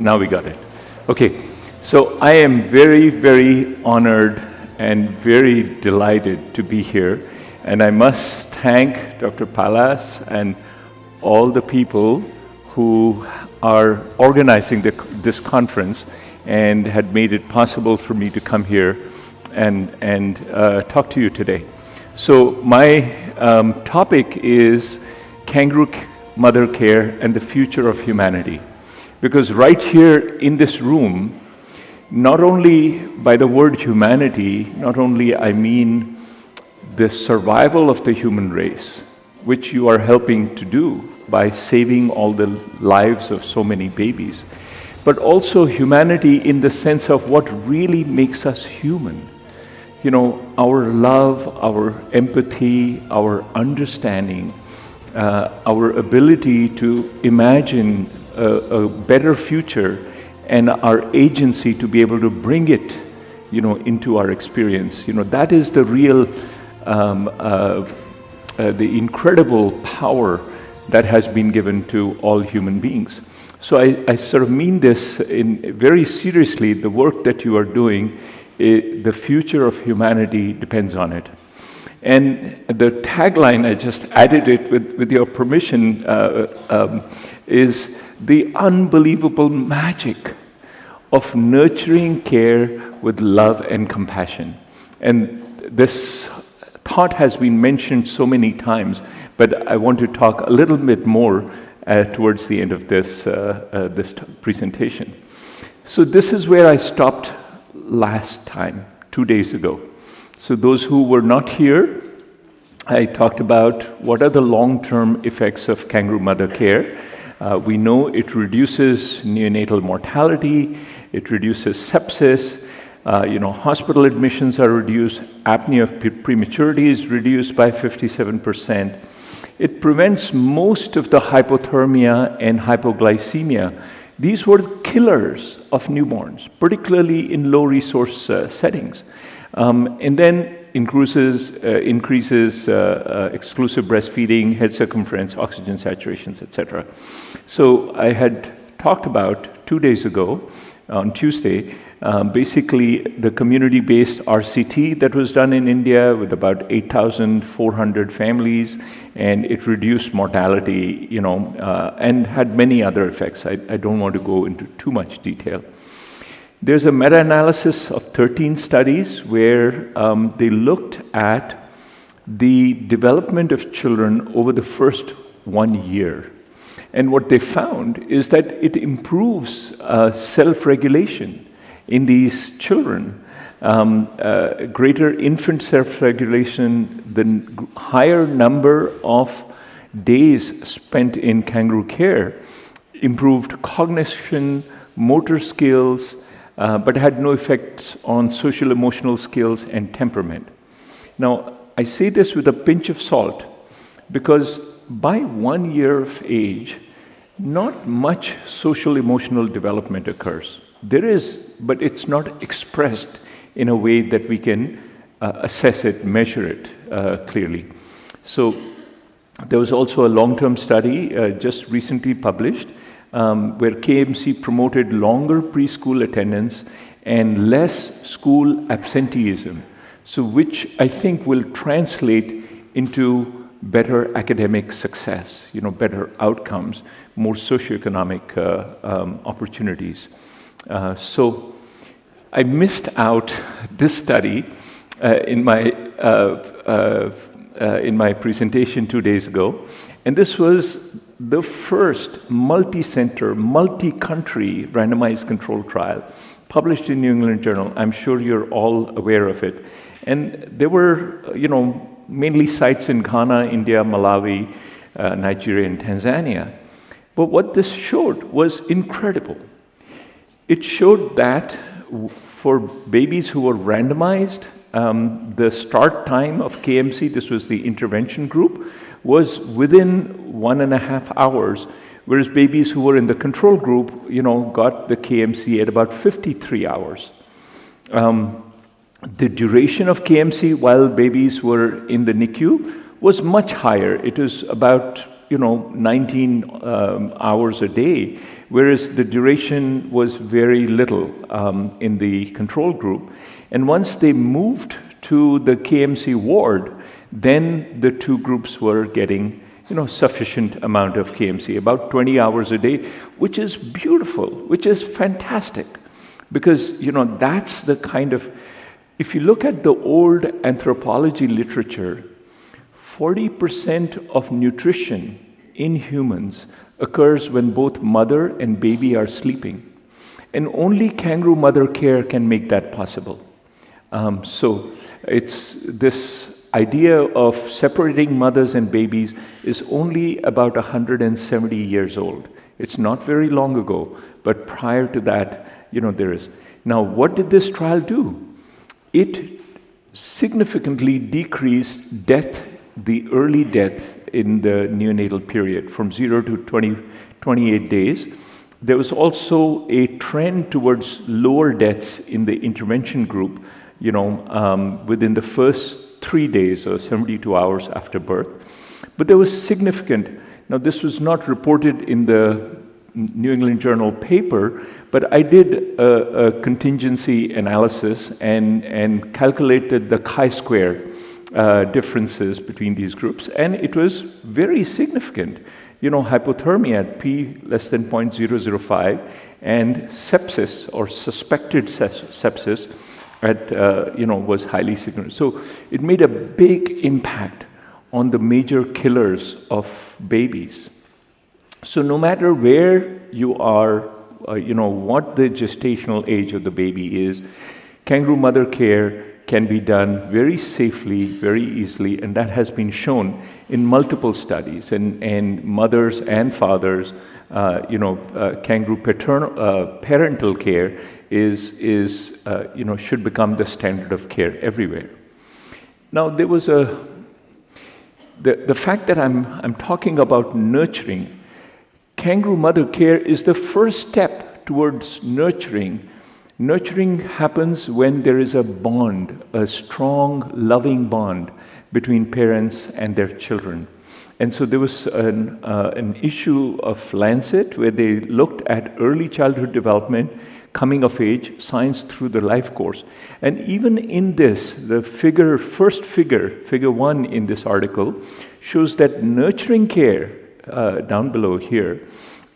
Now we got it. Okay, so I am very, very honored and very delighted to be here. And I must thank Dr. Palas and all the people who are organizing this conference and had made it possible for me to come here and talk to you today. So my topic is Kangaroo Mother Care and the Future of Humanity. Because right here in this room, not only by the word humanity, not only I mean the survival of the human race, which you are helping to do by saving all the lives of so many babies, but also humanity in the sense of what really makes us human. You know, our love, our empathy, our understanding, our ability to imagine a better future, and our agency to be able to bring it, you know, into our experience. You know, that is the real, the incredible power that has been given to all human beings. So I sort of mean this very seriously. The work that you are doing, the future of humanity depends on it. And the tagline, I just added it with your permission, is the unbelievable magic of nurturing care with love and compassion. And this thought has been mentioned so many times, but I want to talk a little bit more towards the end of this presentation. So this is where I stopped last time, 2 days ago. So those who were not here, I talked about what are the long-term effects of Kangaroo Mother Care. We know it reduces neonatal mortality, it reduces sepsis, hospital admissions are reduced, apnea of prematurity is reduced by 57%. It prevents most of the hypothermia and hypoglycemia. These were killers of newborns, particularly in low-resource settings. And then increases exclusive breastfeeding, head circumference, oxygen saturations, etc. So I had talked about 2 days ago, on Tuesday, basically the community-based RCT that was done in India with about 8,400 families, and it reduced mortality, and had many other effects. I don't want to go into too much detail. There's a meta-analysis of 13 studies where they looked at the development of children over the first 1 year. And what they found is that it improves self-regulation in these children. Greater infant self-regulation, the higher number of days spent in kangaroo care, improved cognition, motor skills, but had no effects on social emotional skills and temperament. Now, I say this with a pinch of salt because by 1 year of age, not much social emotional development occurs. There is, but it's not expressed in a way that we can assess it, measure it clearly. So there was also a long-term study just recently published where KMC promoted longer preschool attendance and less school absenteeism, so which I think will translate into better academic success, better outcomes, more socioeconomic opportunities. So I missed out this study in my presentation 2 days ago, and this was the first multi-center, multi-country randomized controlled trial published in New England Journal. I'm sure you're all aware of it. And there were, mainly sites in Ghana, India, Malawi, Nigeria, and Tanzania. But what this showed was incredible. It showed that for babies who were randomized, the start time of KMC, this was the intervention group, was within 1.5 hours, whereas babies who were in the control group, got the KMC at about 53 hours. The duration of KMC while babies were in the NICU was much higher. It was about 19 hours a day, whereas the duration was very little in the control group. And once they moved to the KMC ward, then the two groups were getting sufficient amount of KMC, about 20 hours a day, which is beautiful, which is fantastic. Because, that's the kind of, if you look at the old anthropology literature, 40% of nutrition in humans occurs when both mother and baby are sleeping. And only kangaroo mother care can make that possible. So it's this idea of separating mothers and babies is only about 170 years old. It's not very long ago, but prior to that, there is. Now, what did this trial do? It significantly decreased death, the early death in the neonatal period from 0 to 28 days. There was also a trend towards lower deaths in the intervention group, within the first 3 days or 72 hours after birth. But there was significant, now this was not reported in the New England Journal paper, but I did a contingency analysis and calculated the chi-square differences between these groups, and it was very significant. Hypothermia at p less than 0.005 and sepsis or suspected sepsis at was highly significant. So it made a big impact on the major killers of babies. So no matter where you are, what the gestational age of the baby is, kangaroo mother care can be done very safely, very easily, and that has been shown in multiple studies. And mothers and fathers, kangaroo parental care should become the standard of care everywhere. Now, there was the fact that I'm talking about nurturing. Kangaroo mother care is the first step towards nurturing. Nurturing happens when there is a bond, a strong, loving bond between parents and their children. And so there was an issue of Lancet where they looked at early childhood development, coming of age, science through the life course. And even in this, the figure 1 in this article, shows that nurturing care, down below here,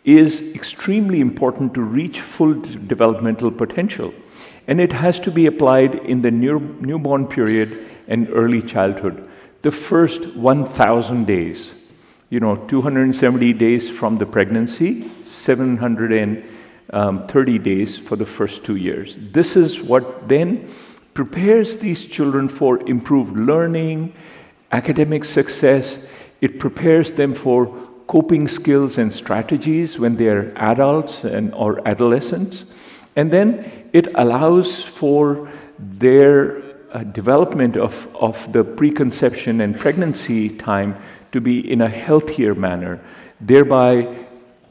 is extremely important to reach full developmental potential. And it has to be applied in the newborn period and early childhood. The first 1,000 days, 270 days from the pregnancy, 730 days for the first 2 years. This is what then prepares these children for improved learning, academic success. It prepares them for coping skills and strategies when they're adults or adolescents. And then it allows for their development of the preconception and pregnancy time to be in a healthier manner, thereby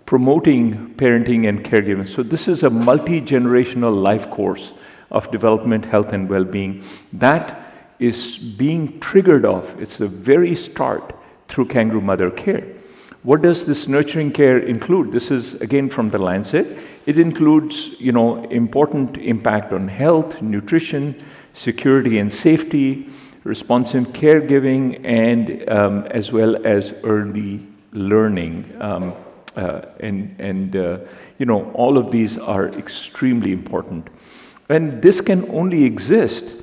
promoting parenting and caregiving. So this is a multi-generational life course of development, health, and well-being that is being triggered off. It's the very start through kangaroo mother care. What does this nurturing care include? This is again from the Lancet. It includes, important impact on health, nutrition, security and safety, responsive caregiving, and as well as early learning. All of these are extremely important. And this can only exist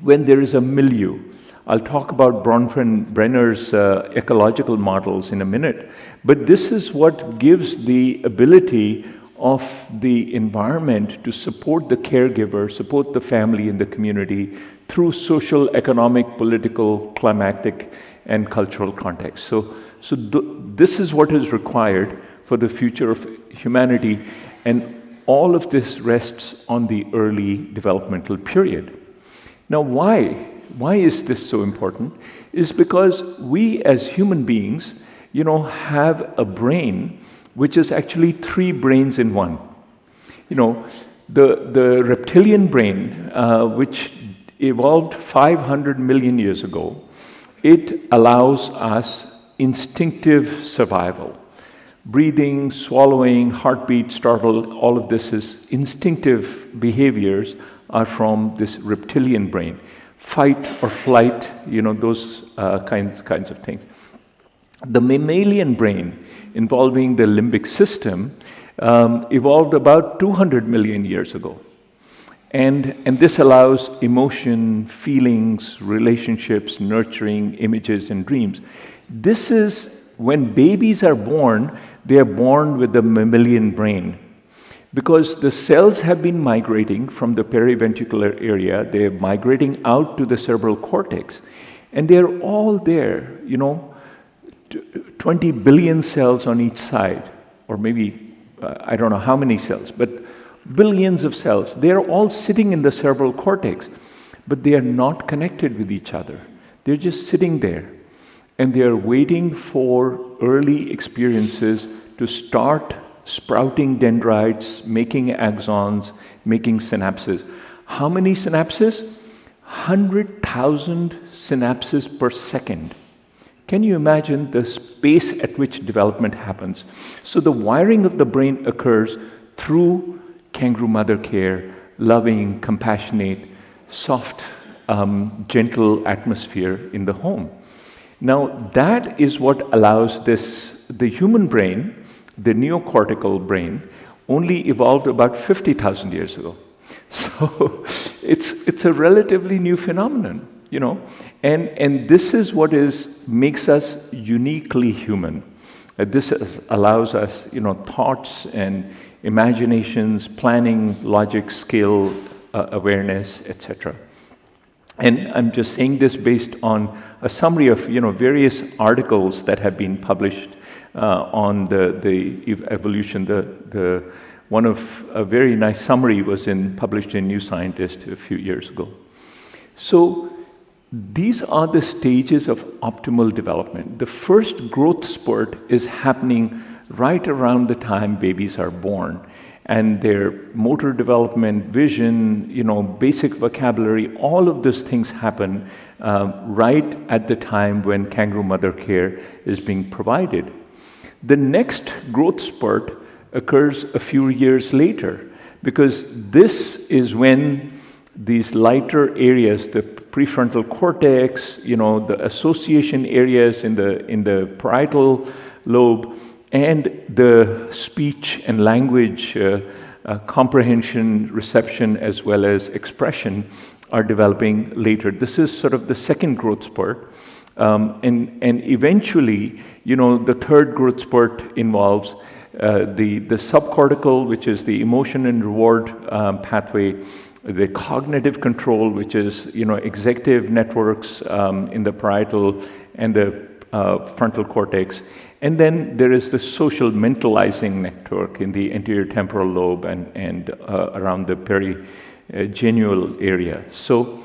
when there is a milieu. I'll talk about Bronfenbrenner's ecological models in a minute, but this is what gives the ability of the environment to support the caregiver, support the family and the community through social, economic, political, climatic, and cultural context. So this is what is required for the future of humanity, and all of this rests on the early developmental period. Now, why is this so important? Is because we as human beings, have a brain which is actually 3 brains in one. The reptilian brain, which evolved 500 million years ago, it allows us, instinctive survival. Breathing, swallowing, heartbeat, startle, all of this is instinctive behaviors are from this reptilian brain. Fight or flight, those kinds of things. The mammalian brain, involving the limbic system, evolved about 200 million years ago. And this allows emotion, feelings, relationships, nurturing, images, and dreams. This is when babies are born, they are born with the mammalian brain. Because the cells have been migrating from the periventricular area, they're migrating out to the cerebral cortex, and they're all there, 20 billion cells on each side, or maybe, I don't know how many cells, but billions of cells. They're all sitting in the cerebral cortex, but they are not connected with each other. They're just sitting there, and they are waiting for early experiences to start sprouting dendrites, making axons, making synapses. How many synapses? 100,000 synapses per second. Can you imagine the pace at which development happens? So the wiring of the brain occurs through kangaroo mother care, loving, compassionate, soft, gentle atmosphere in the home. Now that is what allows the human brain, the neocortical brain, only evolved about 50,000 years ago. So it's a relatively new phenomenon, and this is what makes us uniquely human. Allows us, thoughts and imaginations, planning, logic, skill, awareness, etc. And I'm just saying this based on a summary of various articles that have been published on the evolution. One of a very nice summary was published in New Scientist a few years ago. So these are the stages of optimal development. The first growth spurt is happening right around the time babies are born, and their motor development, vision, basic vocabulary, all of those things happen right at the time when kangaroo mother care is being provided. The next growth spurt occurs a few years later, because this is when these lighter areas, the prefrontal cortex, the association areas in the parietal lobe, and the speech and language comprehension, reception, as well as expression are developing later. This is sort of the second growth spurt. And eventually, the third growth spurt involves the subcortical, which is the emotion and reward pathway, the cognitive control, which is executive networks in the parietal and the frontal cortex, and then there is the social mentalizing network in the anterior temporal lobe and around the perigenual area. So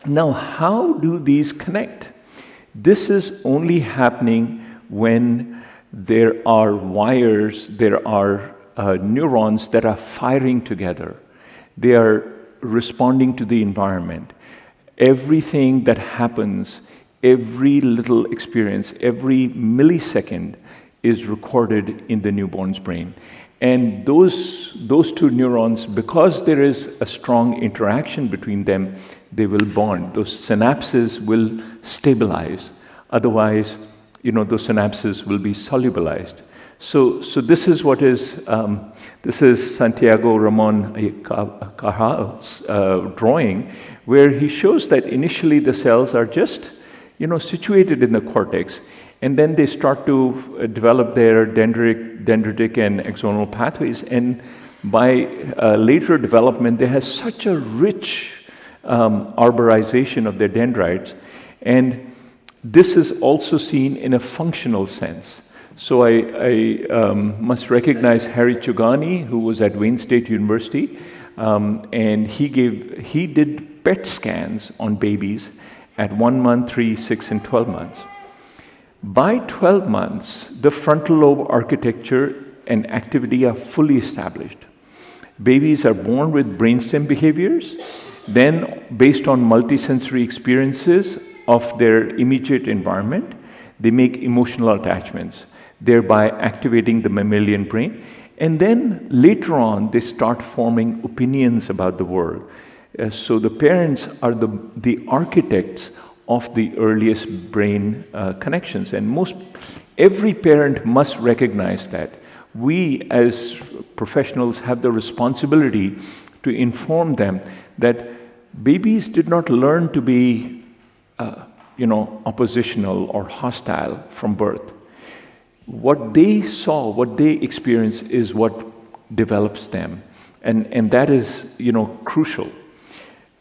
now, how do these connect? This is only happening when there are wires, there are neurons that are firing together. They are responding to the environment. Everything that happens, every little experience, every millisecond is recorded in the newborn's brain. And those two neurons, because there is a strong interaction between them, they will bond. Those synapses will stabilize. Otherwise, those synapses will be solubilized. So this is what is, this is Santiago Ramon Cajal's drawing, where he shows that initially the cells are just, situated in the cortex, and then they start to develop their dendritic and axonal pathways, and by later development, they have such a rich arborization of their dendrites, and this is also seen in a functional sense. So I must recognize Harry Chugani, who was at Wayne State University, and he did PET scans on babies at 1 month, 3, 6, and 12 months. By 12 months, the frontal lobe architecture and activity are fully established. Babies are born with brainstem behaviors, then based on multisensory experiences of their immediate environment, They make emotional attachments, thereby activating the mammalian brain. And then later on, they start forming opinions about the world. So the parents are the architects of the earliest brain connections. And every parent must recognize that. We as professionals have the responsibility to inform them that babies did not learn to be oppositional or hostile from birth. What they saw, what they experienced is what develops them. And that is, crucial.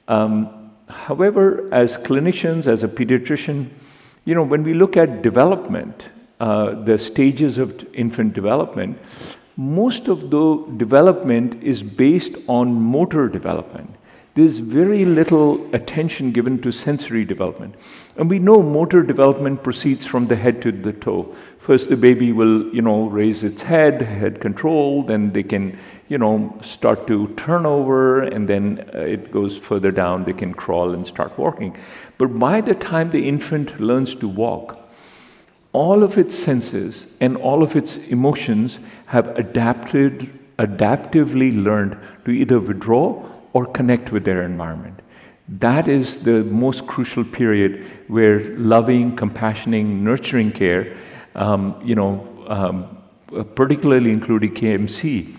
However, as clinicians, as a pediatrician, when we look at development, the stages of infant development, most of the development is based on motor development. There's very little attention given to sensory development. And we know motor development proceeds from the head to the toe. First, the baby will, raise its head control, then they can, start to turn over, and then it goes further down, they can crawl and start walking. But by the time the infant learns to walk, all of its senses and all of its emotions have adaptively learned to either withdraw or connect with their environment. That is the most crucial period where loving, compassioning, nurturing care, particularly including KMC,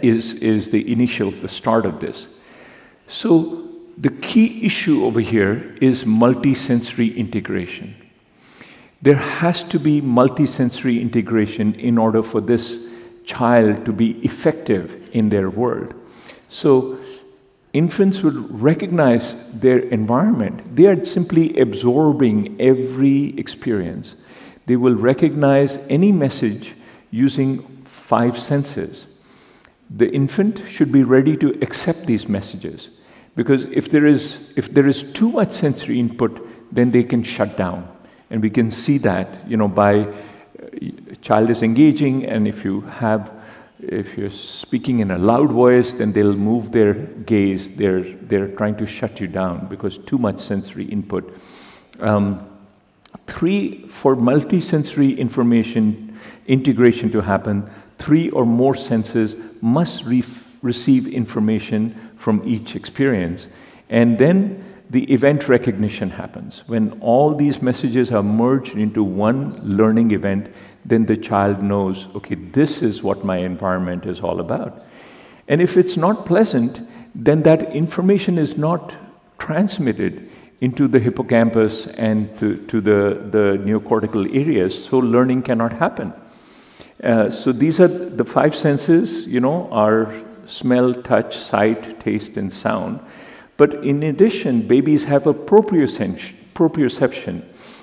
is the start of this. So the key issue over here is multisensory integration. There has to be multisensory integration in order for this child to be effective in their world. So infants would recognize their environment. They are simply absorbing every experience. They will recognize any message using 5 senses. The infant should be ready to accept these messages, because if there is too much sensory input, then they can shut down. And we can see that, by child is engaging, and if you're speaking in a loud voice, then they'll move their gaze. They're trying to shut you down because too much sensory input. 3, for multisensory information integration to happen, 3 or more senses must receive information from each experience. And then the event recognition happens. When all these messages are merged into one learning event, then the child knows, okay, this is what my environment is all about. And if it's not pleasant, then that information is not transmitted into the hippocampus and to the neocortical areas, so learning cannot happen. So these are the 5 senses, are smell, touch, sight, taste, and sound. But in addition, babies have a proprioception,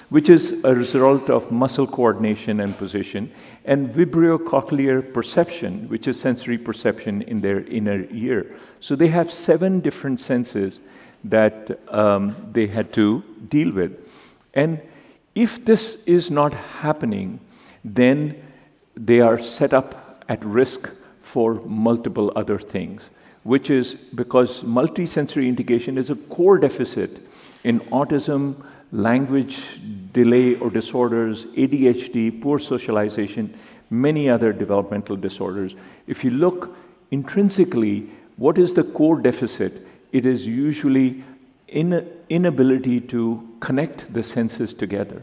which is a result of muscle coordination and position, and vibrio-cochlear perception, which is sensory perception in their inner ear. So they have 7 different senses that they had to deal with. And if this is not happening, then they are set up at risk for multiple other things, which is because multisensory integration is a core deficit in autism, language delay or disorders, ADHD, poor socialization, many other developmental disorders. If you look intrinsically, what is the core deficit? It is usually inability to connect the senses together.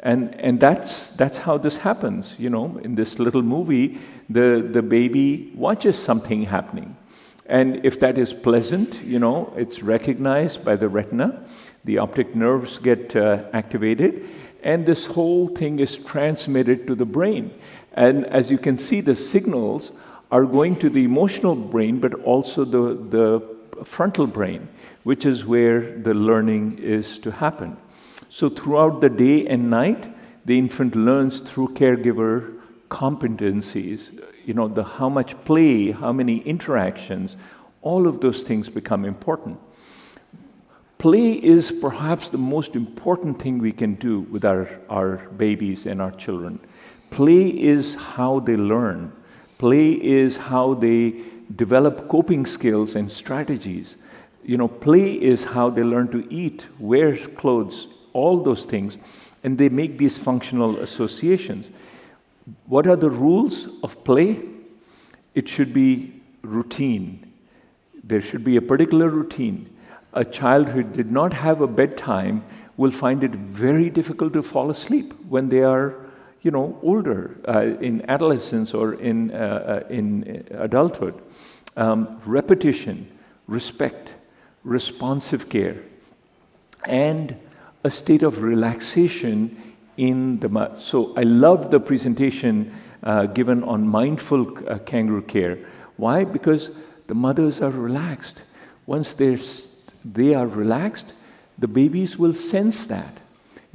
And that's how this happens. In this little movie, the baby watches something happening. And if that is pleasant, it's recognized by the retina, the optic nerves get activated, and this whole thing is transmitted to the brain. And as you can see, the signals are going to the emotional brain, but also the frontal brain, which is where the learning is to happen. So throughout the day and night, the infant learns through caregiver competencies, how much play, how many interactions, all of those things become important. Play is perhaps the most important thing we can do with our babies and our children. Play is how they learn. Play is how they develop coping skills and strategies. Play is how they learn to eat, wear clothes, all those things. And they make these functional associations. What are the rules of play? It should be routine. There should be a particular routine. A child who did not have a bedtime will find it very difficult to fall asleep when they are, older, in adolescence or in adulthood. Repetition, respect, responsive care, and a state of relaxation in the So I love the presentation given on mindful kangaroo care. Why? Because the mothers are relaxed. Once they are relaxed, the babies will sense that.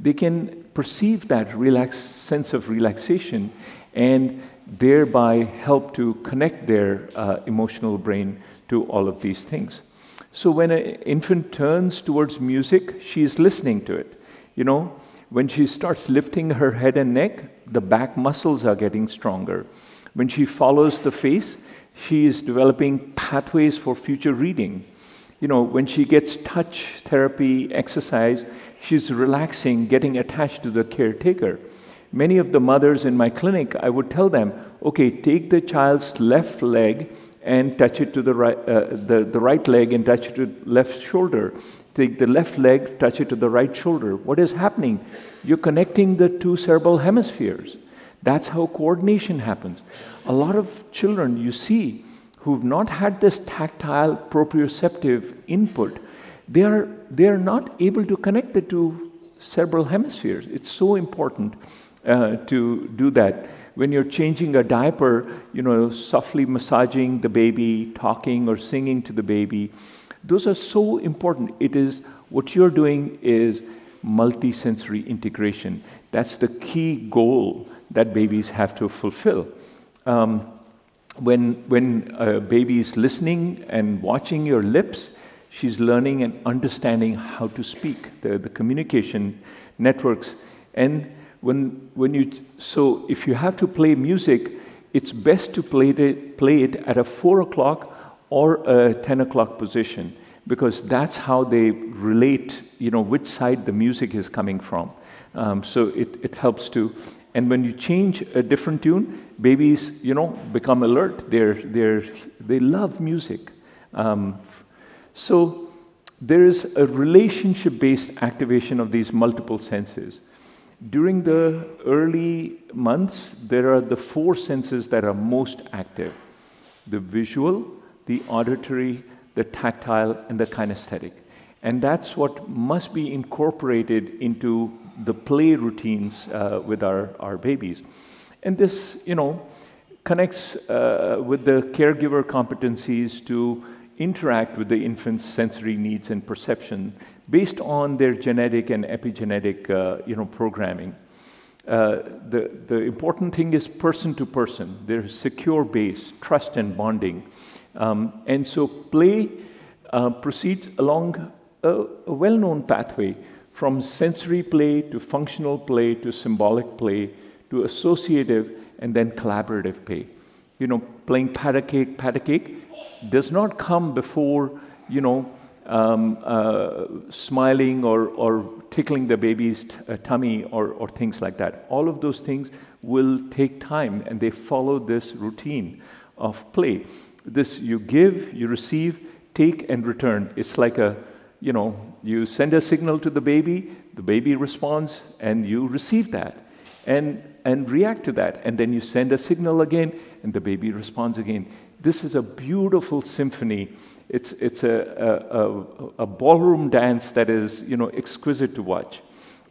They can perceive that sense of relaxation and thereby help to connect their emotional brain to all of these things. So when an infant turns towards music, she's listening to it. When she starts lifting her head and neck, the back muscles are getting stronger. When she follows the face, she is developing pathways for future reading. When she gets touch therapy exercise, she's relaxing, getting attached to the caretaker. Many of the mothers in my clinic, I would tell them, okay, take the child's left leg and touch it to the right leg and touch it to the left shoulder. Take the left leg, touch it to the right shoulder. What is happening? You're connecting the two cerebral hemispheres. That's how coordination happens. A lot of children you see who've not had this tactile proprioceptive input, they are not able to connect the two cerebral hemispheres. It's so important to do that. When you're changing a diaper, softly massaging the baby, talking or singing to the baby, those are so important. What you're doing is multisensory integration. That's the key goal that babies have to fulfill. When a baby is listening and watching your lips, she's learning and understanding how to speak, the communication networks. And so if you have to play music, it's best to play it at a 4 o'clock or a 10 o'clock position, because that's how they relate, which side the music is coming from. So it helps to. And when you change a different tune, babies, become alert. They love music. So there is a relationship-based activation of these multiple senses. During the early months, there are the 4 senses that are most active: the visual, the auditory, the tactile, and the kinesthetic. And that's what must be incorporated into the play routines with our babies. And this, connects with the caregiver competencies to interact with the infant's sensory needs and perception based on their genetic and epigenetic, programming. The important thing is person to person. There's secure base, trust and bonding. And so play proceeds along a well-known pathway from sensory play to functional play to symbolic play to associative and then collaborative play. Playing pat a cake does not come before, smiling or tickling the baby's tummy or things like that. All of those things will take time, and they follow this routine of play. This you give, you receive, take and return. It's like you send a signal to the baby responds, and you receive that and react to that. And then you send a signal again, and the baby responds again. This is a beautiful symphony. It's a ballroom dance that is, exquisite to watch.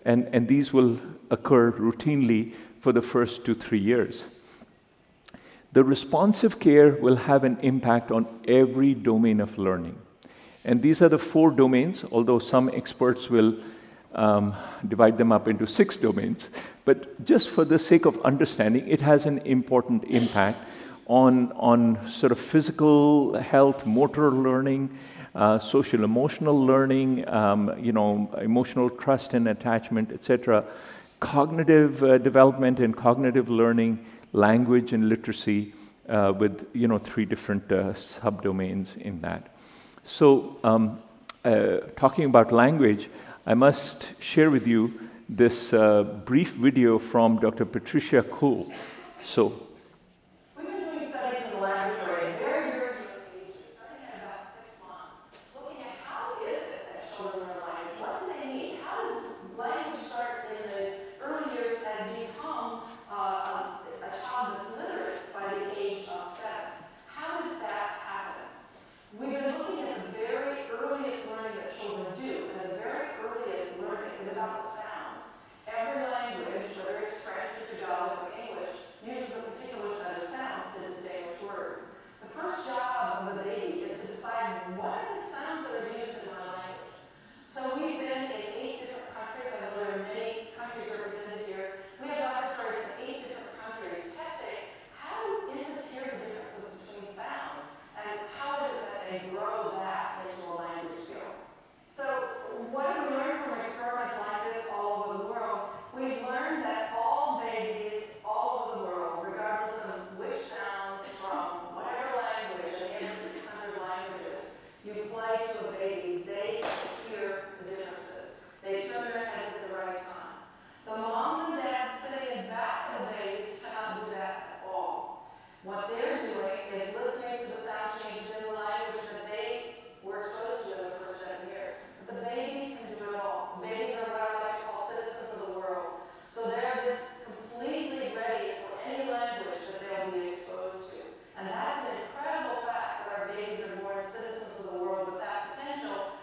And these will occur routinely for the first 2-3 years. The responsive care will have an impact on every domain of learning. And these are the 4 domains, although some experts will divide them up into 6 domains. But just for the sake of understanding, it has an important impact on sort of physical health, motor learning, social emotional learning, emotional trust and attachment, etc., cognitive development and cognitive learning, language and literacy, with 3 different subdomains in that. So talking about language, I must share with you this brief video from Dr. Patricia Kuhl. So, we've been doing studies in the laboratory at very, very young ages, starting at about 6 months, looking at how is it that children learn language? What do they need? How does language start in the early years and become a child that's literate by the age of 7? How does that happen? We've been looking at the very earliest learning that children do, and the very earliest learning is about the sounds. Every language, whether it's French or Tagalog or English, uses a particular set of sounds to distinguish words. The first job of the baby is to decide what are the sounds that are used in my language. So we've been in 8 different countries. I know there are many countries represented here. We have laboratories in 8 different countries testing how do infants hear the differences between sounds and how is it that they grow that into a language skill. So what have we learned from experiments like this all over the world? We've learned that all babies all over the world, regardless of which sounds from whatever language, any of the 600 languages you play to a baby, they hear the differences. They turn their heads at the right time. The moms and dads sitting in back of the babies cannot do that at all. What they're doing is listening to the sound changes in the language that they were exposed to in the first 7 years. But the babies can do it all. Babies are what I like to call citizens of the world. So they're this completely ready for any language that they'll be exposed to. And that's an incredible fact that our babies are born citizens of the world with that potential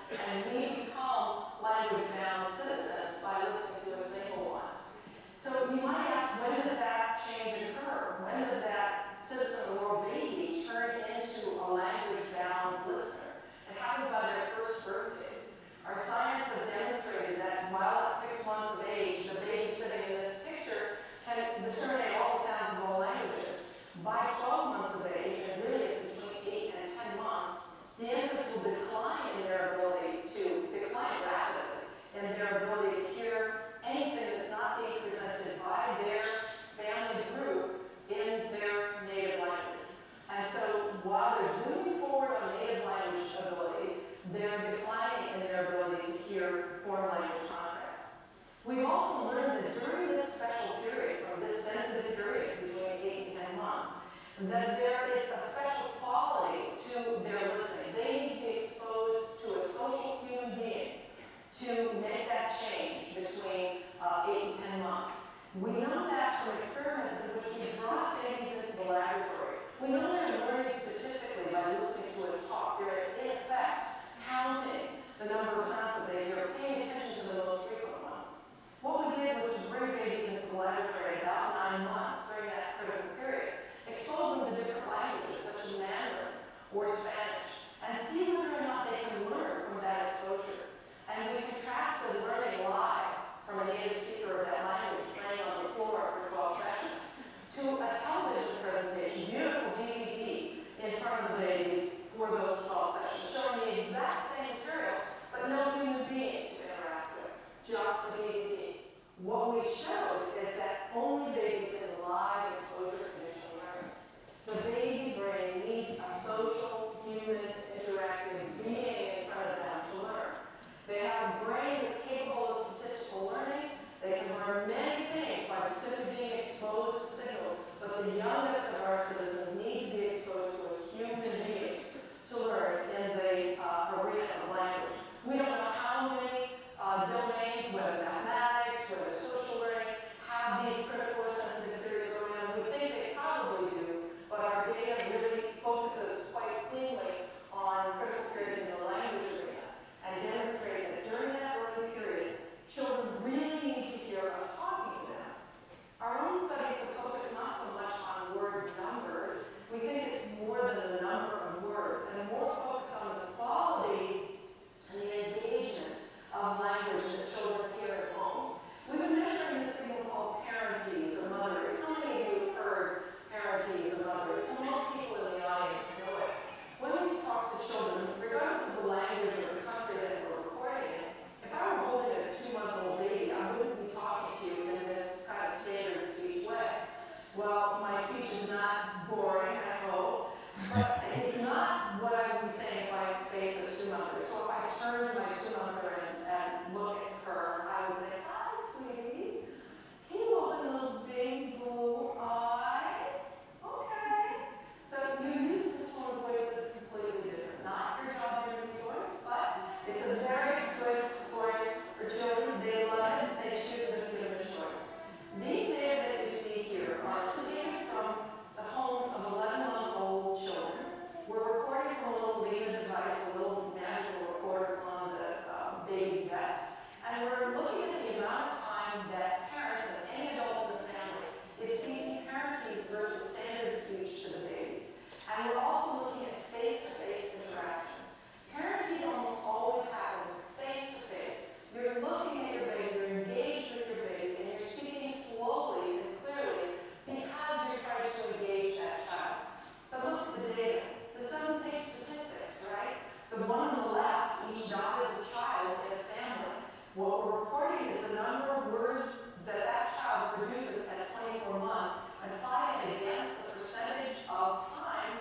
the number of words that that child produces at 24 months and apply it against the percentage of time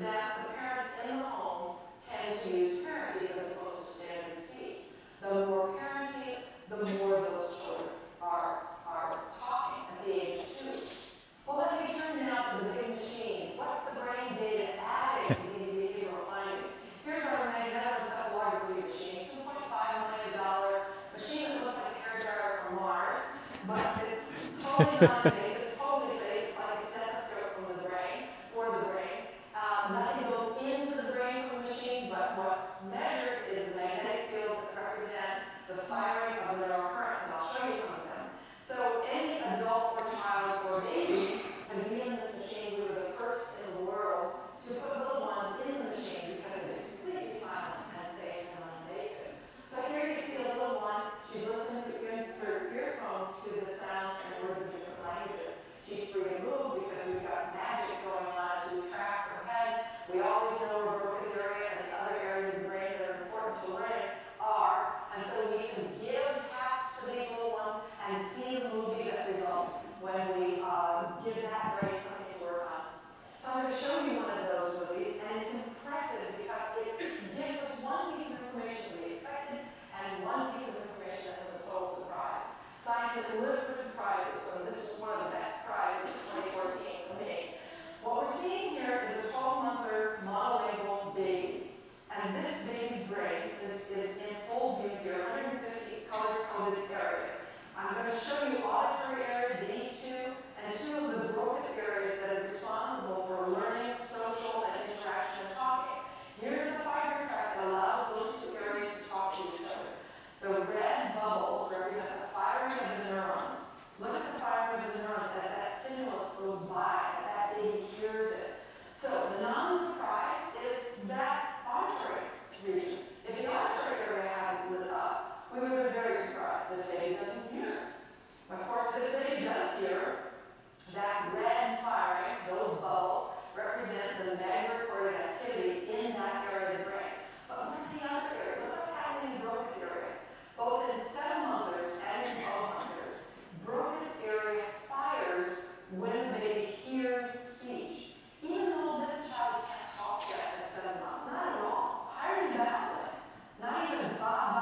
that the parents in the home tend to use parenteses as opposed to standard speech. The more parenteses, the more those children are talking at the age of 2. Well, let me turn now to the big machines. What's the brain data adding to these behavioral findings? Here's our magnetoencephalography machine, $2.5 million machine that looks like a hairdryer from Mars, but it's totally non-invasive, totally safe. It's like a stethoscope from the brain, for the brain. Nothing goes into the brain from the machine, but what's measured is the magnetic fields that represent the firing of the neural currents, and I'll show you some of them. So any adult or child or baby can be in this machine. We were the first in the world to put little ones in the machine because it is completely silent and safe and non-invasive. So here you see a little one. She's listening to insert earphones to the sounds and words of different languages. She's free to move because we've got magic going on as we track her head. We always know where Broca's area and the other areas of the brain that are important to learning are, and so we can give tasks to these little ones and see the movie that results when we give that brain something to work on. So I'm going to show you one of those movies, and it's impressive because it gives us one piece of information we expected and one piece of information that was a total surprise. Scientists live for surprises, so this was one of the best prizes of 2014 for me. What we're seeing here is a 12-monther monolingual baby. And this baby's brain is in full view here, 150 color-coded areas. I'm going to show you auditory areas, these two, and 2 of the Broca's areas that are responsible for learning, social, and interaction and talking. Here's the fiber tract that allows those 2 areas to talk to each other. The red bubbles represent the firing of the neurons. Look at the firing of the neurons as that stimulus goes by, as that baby hears it. So the non-surprise is that auditory region. If the auditory area hadn't lit up, we would have been very surprised. This baby doesn't hear. Of course, this baby does hear. That red firing, those bubbles, represent the mag-recorded activity in that area of the brain. But look at the other area. Look what's happening in Broca's area. Both in 7-monthers and in 12-monthers, Broca's area fires when the baby hears speech. Even though this child can't talk yet at 7 months, not at all, highly babbling, not even ba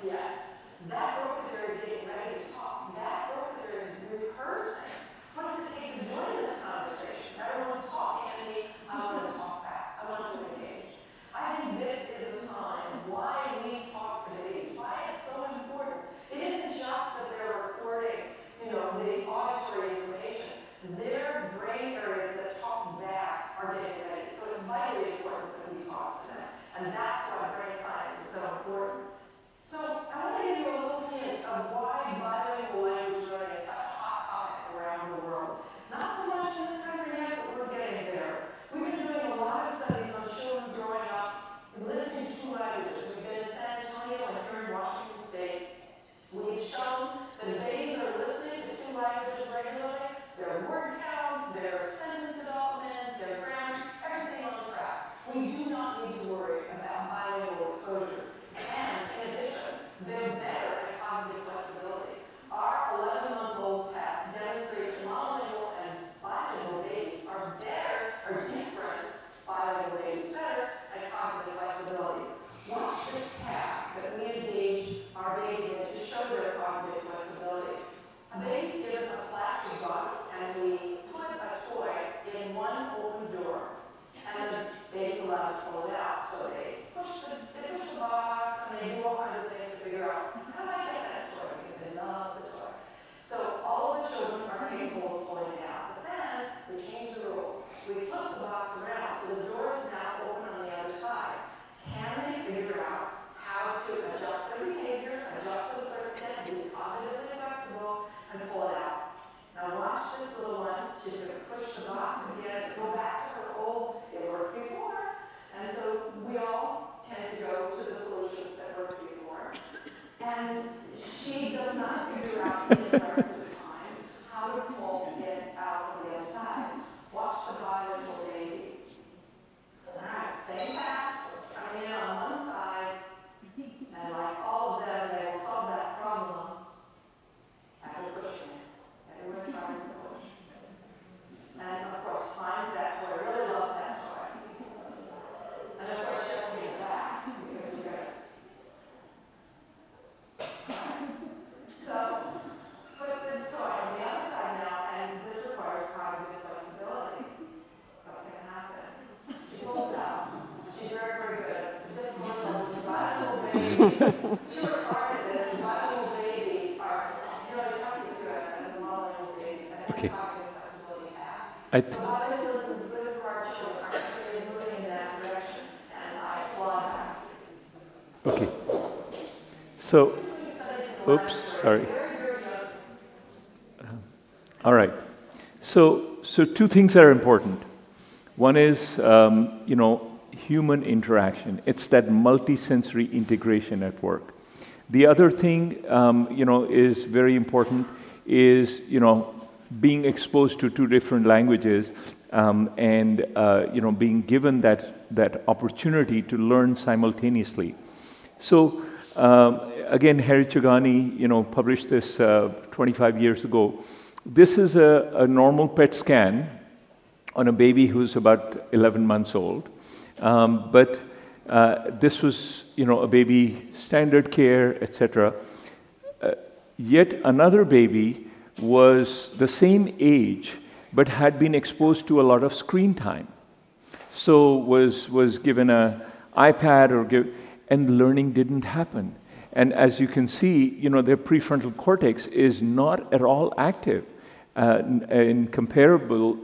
yet. That Broca's area is getting ready to talk. That Broca's area is rehearsing. What does it take to join this conversation? Everyone's talking at me. I want to talk back. I want to engage. I think this is a sign of why we talk to babies, why it's so important. It isn't just that they're recording, the auditory information. Their brain areas that talk back are getting ready. So it's vitally important that we talk to them. And that's why brain science is so important. So I want to give you a little hint of why bilingual language learning is such a hot topic around the world. Not so much in this country yet, but we're getting there. We've been doing a lot of studies on children growing up listening to 2 languages. We've been in San Antonio and here in Washington State. We've shown that babies are listening to 2 languages regularly. Their word counts, their sentence development, their grammar, everything on track. We do not need to worry about bilingual exposure. And in addition, they're better at cognitive flexibility. Our 11-month-old tests demonstrate that monolingual and bilingual babies are different bilingual babies better at cognitive flexibility. Watch this task that we engage our babies in to show their cognitive flexibility. A baby's given a plastic box and we put a toy in one open door. And the baby's allowed to pull it out. So they push the box and they do all kinds of things to figure out, how do I get that toy? Because they love the toy. So all of the children are capable of pulling it out. But then we change the rules. We flip the box around so the door is now open on the other side. Can they figure out how to adjust their behavior, adjust to a certain extent, be cognitively flexible, and pull it out? Now watch this little one. She's going to push the box again, go back to her old, it worked before. And so we all tend to go to the solutions that worked before. And she does not figure out in the rest of the time how to pull it out on the other side. Watch the bilingual baby. All right, same task, coming in on one side, and like all of them, they will solve that problem babies are, it comes to it as a modeling babies, and Okay. talking flexibility past. I So bilingualism is good for our children. Our country is moving in that direction, and I applaud that. Okay. So, oops, sorry. All right. So two things are important. One is, human interaction. It's that multisensory integration at work. The other thing, is very important is, being exposed to two different languages and, being given that opportunity to learn simultaneously. So, again, Harry Chugani, published this 25 years ago. This is a normal PET scan on a baby who's about 11 months old. But this was, a baby, standard care, etc. Yet another baby was the same age, but had been exposed to a lot of screen time. So was given an iPad and learning didn't happen. And as you can see, their prefrontal cortex is not at all active. In comparable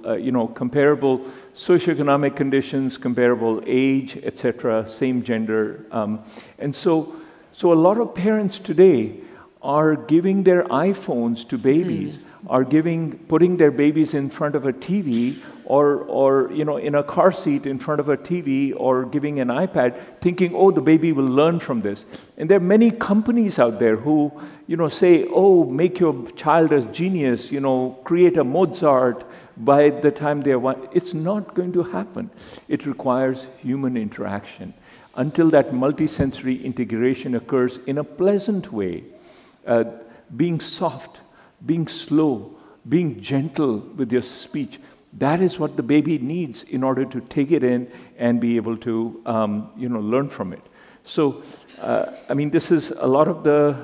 socioeconomic conditions, comparable age, etc., same gender, and so a lot of parents today are giving their iPhones to babies, are putting their babies in front of a TV, or in a car seat in front of a TV, or giving an iPad, thinking, oh, the baby will learn from this. And there are many companies out there who, say, oh, make your child a genius, create a Mozart by the time they're one. It's not going to happen. It requires human interaction. Until that multisensory integration occurs in a pleasant way, being soft, being slow, being gentle with your speech. That is what the baby needs in order to take it in and be able to, learn from it. So, this is a lot of the,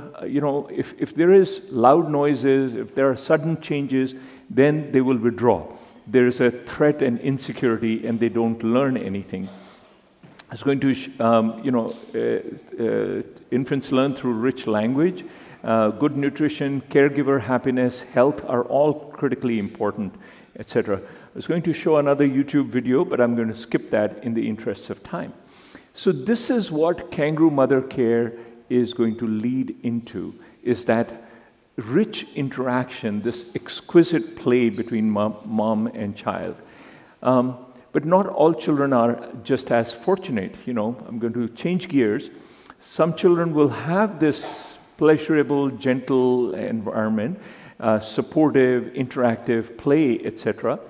if there is loud noises, if there are sudden changes, then they will withdraw. There is a threat and insecurity, and they don't learn anything. It's going to, infants learn through rich language, good nutrition, caregiver happiness, health are all critically important, etc. I was going to show another YouTube video, but I'm going to skip that in the interests of time. So this is what Kangaroo Mother Care is going to lead into, is that rich interaction, this exquisite play between mom and child. But not all children are just as fortunate. I'm going to change gears. Some children will have this pleasurable, gentle environment, supportive, interactive play, etc.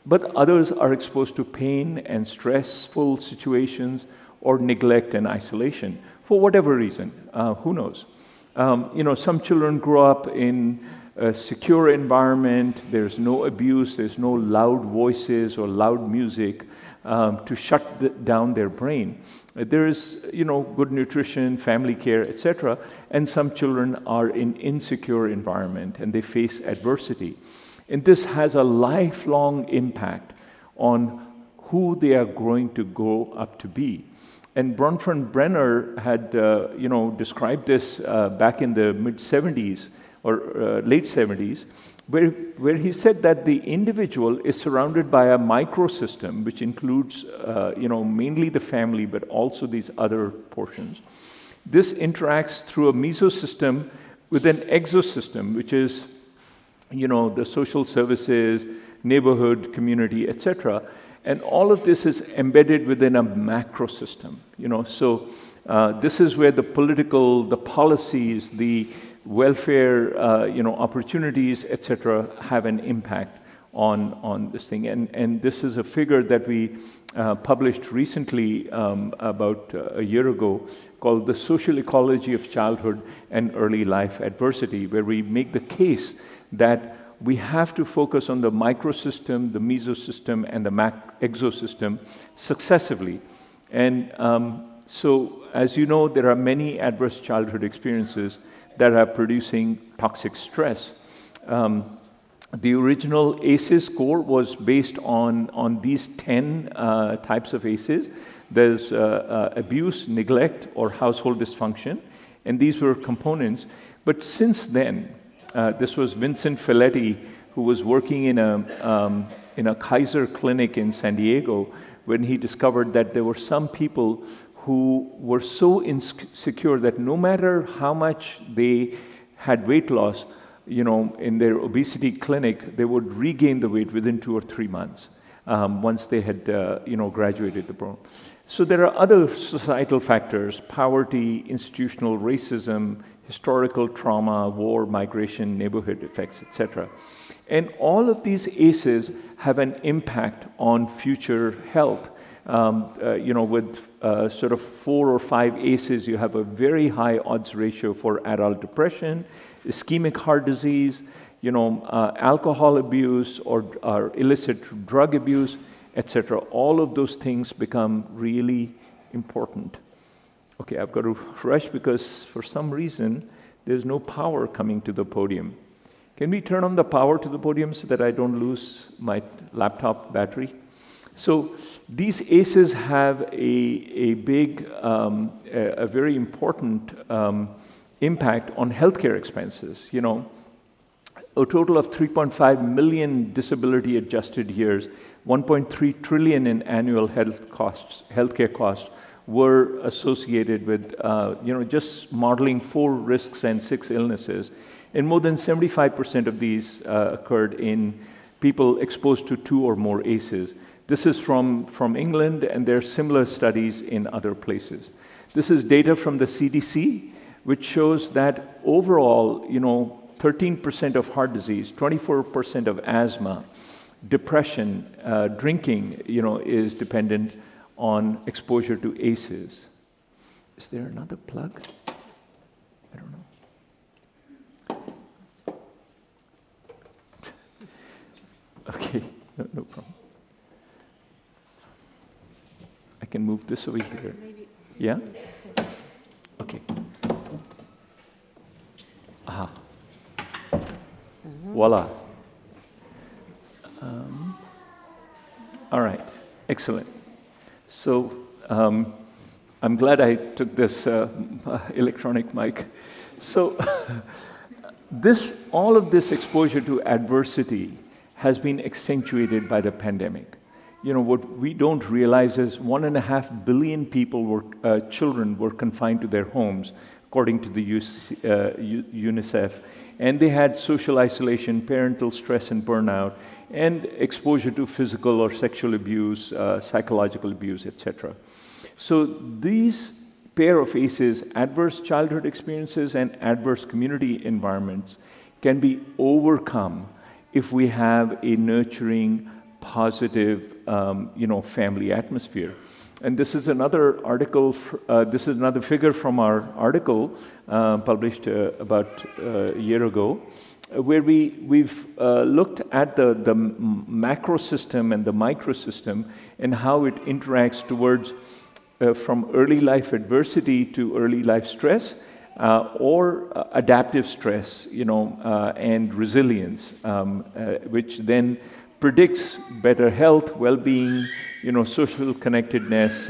But others are exposed to pain and stressful situations or neglect and isolation for whatever reason. Who knows? Some children grow up in a secure environment. There's no abuse. There's no loud voices or loud music to shut down their brain. There is, good nutrition, family care, etc. And some children are in insecure environment and they face adversity. And this has a lifelong impact on who they are going to grow up to be. And Bronfenbrenner had, described this back in the mid-70s or late 70s, where he said that the individual is surrounded by a microsystem, which includes, mainly the family, but also these other portions. This interacts through a mesosystem with an exosystem, which is, the social services, neighborhood, community, etc. And all of this is embedded within a macro system. So this is where the political, the policies, the welfare, opportunities, etc., have an impact on this thing. And this is a figure that we published recently, about a year ago, called The Social Ecology of Childhood and Early Life Adversity, where we make the case that we have to focus on the microsystem, the mesosystem, and the exosystem successively. And so, as you know, there are many adverse childhood experiences that are producing toxic stress. The original ACEs score was based on these 10 types of ACEs. There's abuse, neglect, or household dysfunction, and these were components. But since then, this was Vincent Felletti, who was working in a Kaiser clinic in San Diego, when he discovered that there were some people who were so insecure that no matter how much they had weight loss, in their obesity clinic, they would regain the weight within 2 or 3 months once they had, graduated the program. So there are other societal factors: poverty, institutional racism, historical trauma, war, migration, neighborhood effects, etc. And all of these ACEs have an impact on future health. With sort of 4 or 5 ACEs, you have a very high odds ratio for adult depression, ischemic heart disease, alcohol abuse or illicit drug abuse, etc. All of those things become really important. Okay, I've got to rush because for some reason there's no power coming to the podium. Can we turn on the power to the podium so that I don't lose my laptop battery? So these ACEs have a big, a very important impact on healthcare expenses. A total of 3.5 million disability-adjusted years, 1.3 trillion in annual healthcare costs were associated with, just modeling 4 risks and 6 illnesses. And more than 75% of these occurred in people exposed to 2 or more ACEs. This is from England, and there are similar studies in other places. This is data from the CDC, which shows that overall, 13% of heart disease, 24% of asthma, depression, drinking, is dependent on exposure to ACEs. Is there another plug? I don't know. Okay, no problem. I can move this over here. Yeah? Okay. Aha. Voila. All right, excellent. So I'm glad I took this electronic mic. So all of this exposure to adversity has been accentuated by the pandemic. What we don't realize is 1.5 billion children were confined to their homes, according to the UNICEF, and they had social isolation, parental stress and burnout, and exposure to physical or sexual abuse, psychological abuse, etc. So these pair of ACEs, adverse childhood experiences and adverse community environments, can be overcome if we have a nurturing, positive, family atmosphere. And this is another article, this is another figure from our article published about a year ago, where we've looked at the macro system and the micro system and how it interacts towards from early life adversity to early life stress, or adaptive stress, and resilience, which then predicts better health, well-being, social connectedness.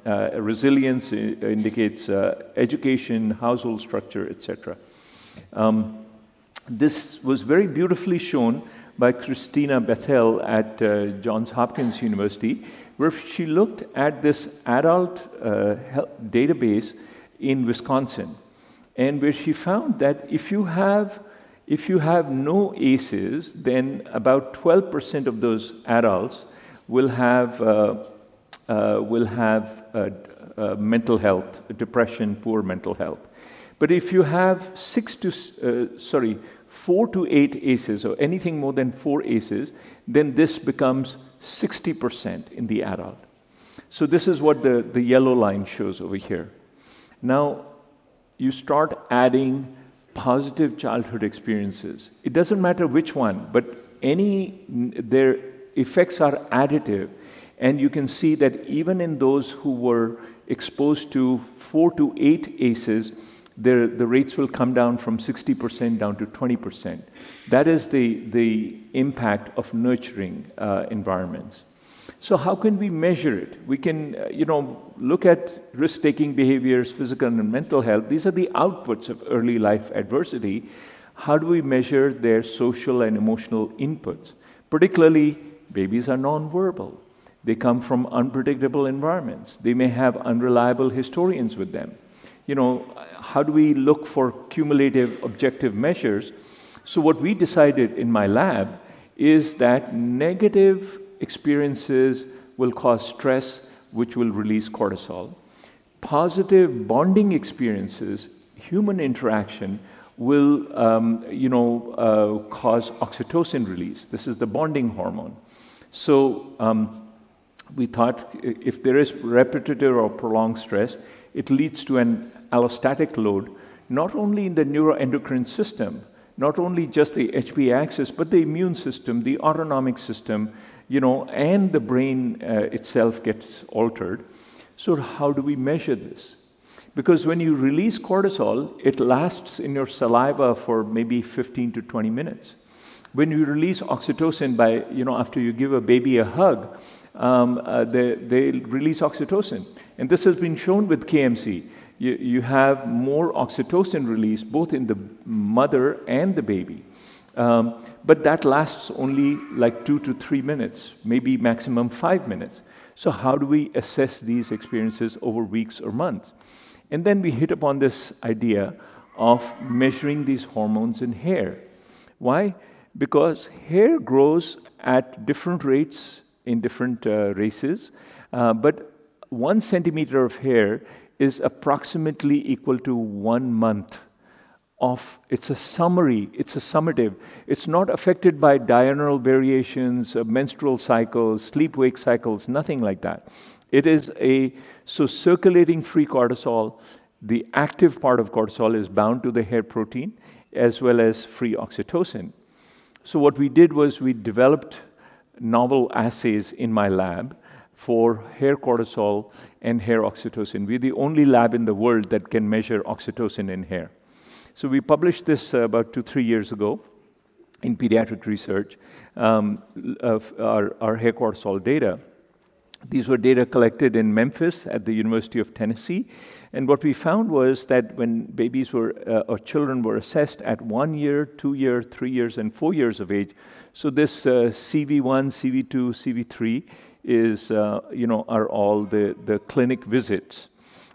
Resilience indicates education, household structure, etc. This was very beautifully shown by Christina Bethel at Johns Hopkins University, where she looked at this adult health database in Wisconsin, and where she found that if you have no ACEs, then about 12% of those adults will have mental health, depression, poor mental health. But if you have 4 to 8 ACEs, or anything more than 4 ACEs, then this becomes 60% in the adult. So this is what the yellow line shows over here. Now, you start adding positive childhood experiences. It doesn't matter which one, but their effects are additive. And you can see that even in those who were exposed to 4 to 8 ACEs, the rates will come down from 60% down to 20%. That is the impact of nurturing environments. So how can we measure it? We can, look at risk-taking behaviors, physical and mental health. These are the outputs of early life adversity. How do we measure their social and emotional inputs? Particularly, babies are nonverbal. They come from unpredictable environments. They may have unreliable historians with them. How do we look for cumulative objective measures? So what we decided in my lab is that negative experiences will cause stress, which will release cortisol. Positive bonding experiences, human interaction, will cause oxytocin release. This is the bonding hormone. So we thought if there is repetitive or prolonged stress, it leads to an allostatic load, not only in the neuroendocrine system, not only just the HPA axis, but the immune system, the autonomic system, and the brain itself gets altered. So how do we measure this? Because when you release cortisol, it lasts in your saliva for maybe 15 to 20 minutes. When you release oxytocin by, after you give a baby a hug, they release oxytocin. And this has been shown with KMC. You have more oxytocin release both in the mother and the baby. But that lasts only like 2 to 3 minutes, maybe maximum 5 minutes. So how do we assess these experiences over weeks or months? And then we hit upon this idea of measuring these hormones in hair. Why? Because hair grows at different rates in different races, but 1 centimeter of hair is approximately equal to 1 month of, it's a summative. It's not affected by diurnal variations, menstrual cycles, sleep-wake cycles, nothing like that. It is so circulating free cortisol, the active part of cortisol is bound to the hair protein as well as free oxytocin. So what we did was we developed novel assays in my lab for hair cortisol and hair oxytocin. We're the only lab in the world that can measure oxytocin in hair. So we published this about 2-3 years ago in pediatric research of our hair cortisol data. These were data collected in Memphis at the University of Tennessee. And what we found was that when babies or children were assessed at 1 year, 2 years, 3 years, and 4 years of age, so this CV1, CV2, CV3 is, are all the clinic visits.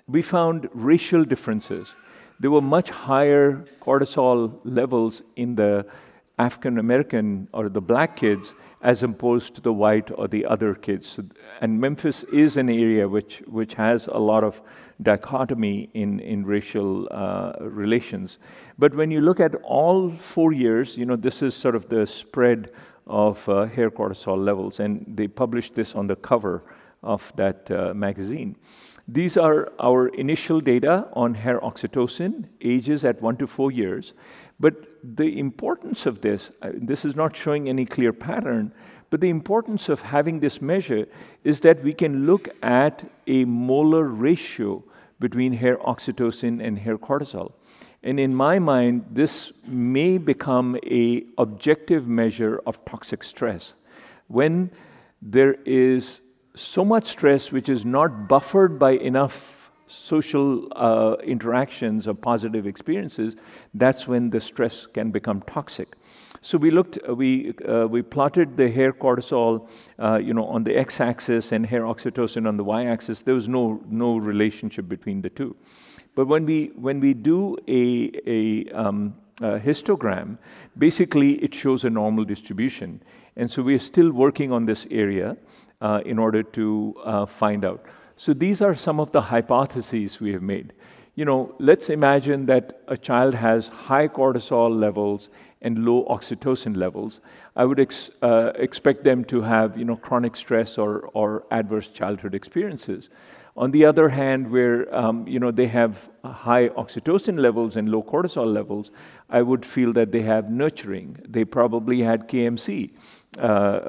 We found racial differences. There were much higher cortisol levels in the African American or the black kids as opposed to the white or the other kids. And Memphis is an area which has a lot of dichotomy in racial relations. But when you look at all 4 years, this is sort of the spread of hair cortisol levels, and they published this on the cover of that magazine. These are our initial data on hair oxytocin, ages at 1 to 4 years. But the importance of this is not showing any clear pattern, but the importance of having this measure is that we can look at a molar ratio between hair oxytocin and hair cortisol. And in my mind, this may become an objective measure of toxic stress. When there is so much stress which is not buffered by enough social interactions or positive experiences, that's when the stress can become toxic. So we plotted the hair cortisol, on the x-axis and hair oxytocin on the y-axis. There was no relationship between the two. But when we do a histogram, basically it shows a normal distribution, and so we are still working on this area in order to find out. So these are some of the hypotheses we have made. Let's imagine that a child has high cortisol levels and low oxytocin levels. I would expect them to have, chronic stress or adverse childhood experiences. On the other hand, where they have high oxytocin levels and low cortisol levels, I would feel that they have nurturing. They probably had KMC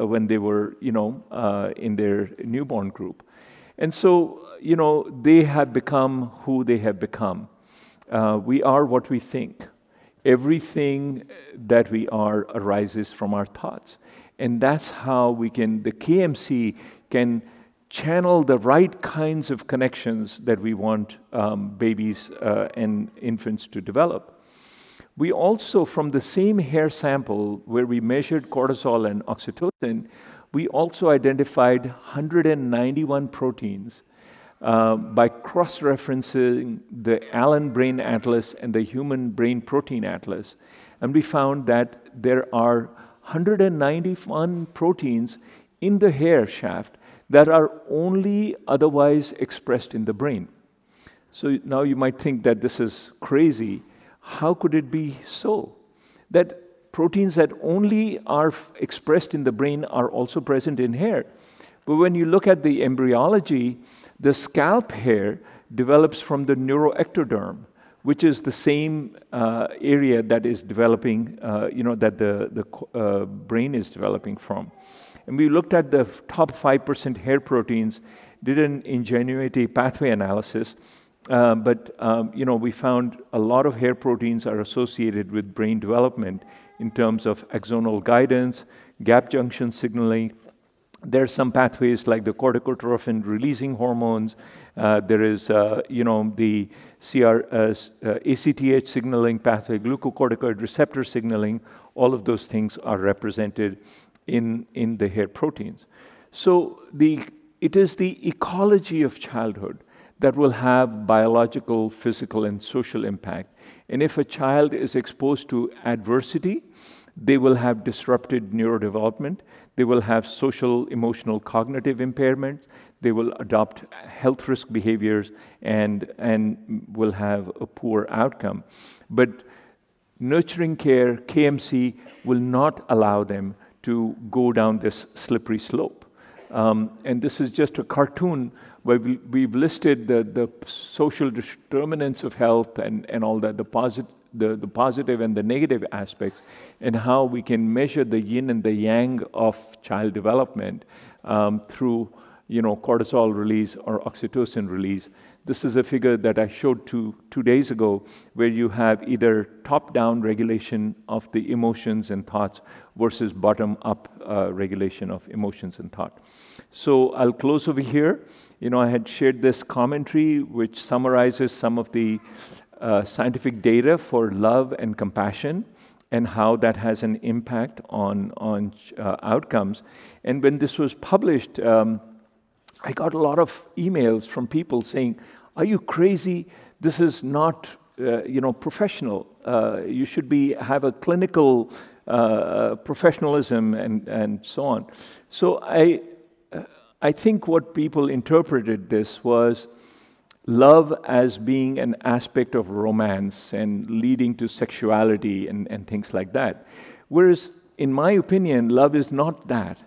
when they were, in their newborn group. And so, they have become who they have become. We are what we think. Everything that we are arises from our thoughts. And that's how the KMC can channel the right kinds of connections that we want babies and infants to develop. We also, from the same hair sample where we measured cortisol and oxytocin, we also identified 191 proteins by cross-referencing the Allen Brain Atlas and the Human Brain Protein Atlas. And we found that there are 191 proteins in the hair shaft that are only otherwise expressed in the brain. So now you might think that this is crazy. How could it be so? That proteins that only are expressed in the brain are also present in hair. But when you look at the embryology, the scalp hair develops from the neuroectoderm, which is the same area that is developing, that the brain is developing from. And we looked at the top 5% hair proteins, did an ingenuity pathway analysis, but we found a lot of hair proteins are associated with brain development in terms of axonal guidance, gap junction signaling. There are some pathways like the corticotrophin releasing hormones. There is, the ACTH signaling pathway, glucocorticoid receptor signaling. All of those things are represented in the hair proteins. So it is the ecology of childhood that will have biological, physical, and social impact. And if a child is exposed to adversity, they will have disrupted neurodevelopment, they will have social, emotional, cognitive impairments, they will adopt health risk behaviors, and will have a poor outcome. But nurturing care, KMC, will not allow them to go down this slippery slope. And this is just a cartoon where we've listed the social determinants of health and all that, the positive and the negative aspects, and how we can measure the yin and the yang of child development through cortisol release or oxytocin release. This is a figure that I showed two days ago, where you have either top-down regulation of the emotions and thoughts versus bottom-up regulation of emotions and thought. So I'll close over here. I had shared this commentary which summarizes some of the scientific data for love and compassion and how that has an impact on outcomes. And when this was published, I got a lot of emails from people saying, "Are you crazy? This is not, professional. You should have a clinical professionalism and so on." So I think what people interpreted this was love as being an aspect of romance and leading to sexuality and things like that. Whereas, in my opinion, love is not that.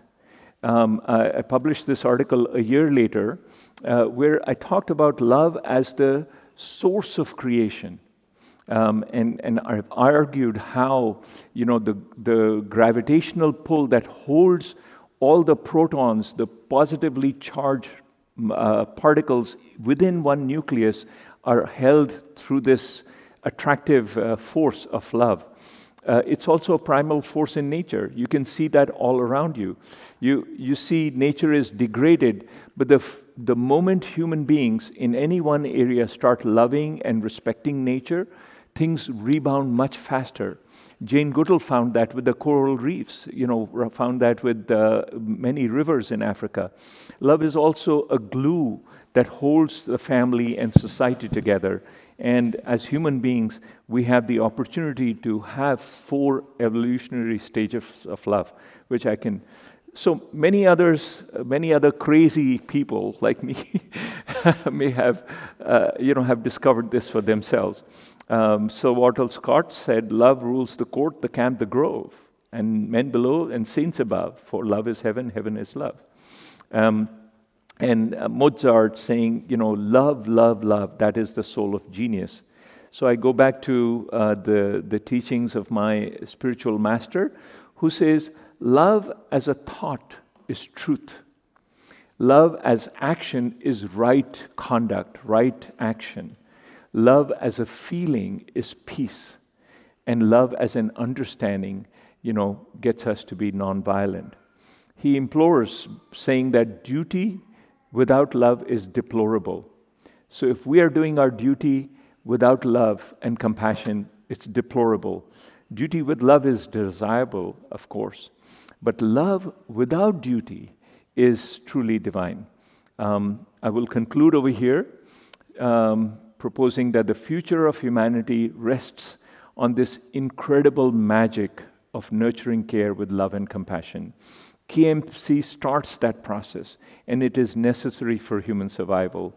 I published this article a year later where I talked about love as the source of creation. And I've argued how the gravitational pull that holds all the protons, the positively charged particles within one nucleus, are held through this attractive force of love. It's also a primal force in nature. You can see that all around you. You see nature is degraded, but the moment human beings in any one area start loving and respecting nature, things rebound much faster. Jane Goodall found that with the coral reefs, found that with many rivers in Africa. Love is also a glue that holds the family and society together. And as human beings, we have the opportunity to have 4 evolutionary stages of love, which I can. So many other crazy people like me may have discovered this for themselves. So Walter Scott said, "Love rules the court, the camp, the grove, and men below and saints above, for love is heaven, heaven is love." And Mozart saying, "Love, love, love, that is the soul of genius." So I go back to the teachings of my spiritual master, who says, love as a thought is truth. Love as action is right conduct, right action. Love as a feeling is peace. And love as an understanding, gets us to be nonviolent. he implores, saying that duty without love is deplorable. So if we are doing our duty without love and compassion, it's deplorable. Duty with love is desirable, of course, but love without duty is truly divine. I will conclude over here, proposing that the future of humanity rests on this incredible magic of nurturing care with love and compassion. KMC starts that process, and it is necessary for human survival.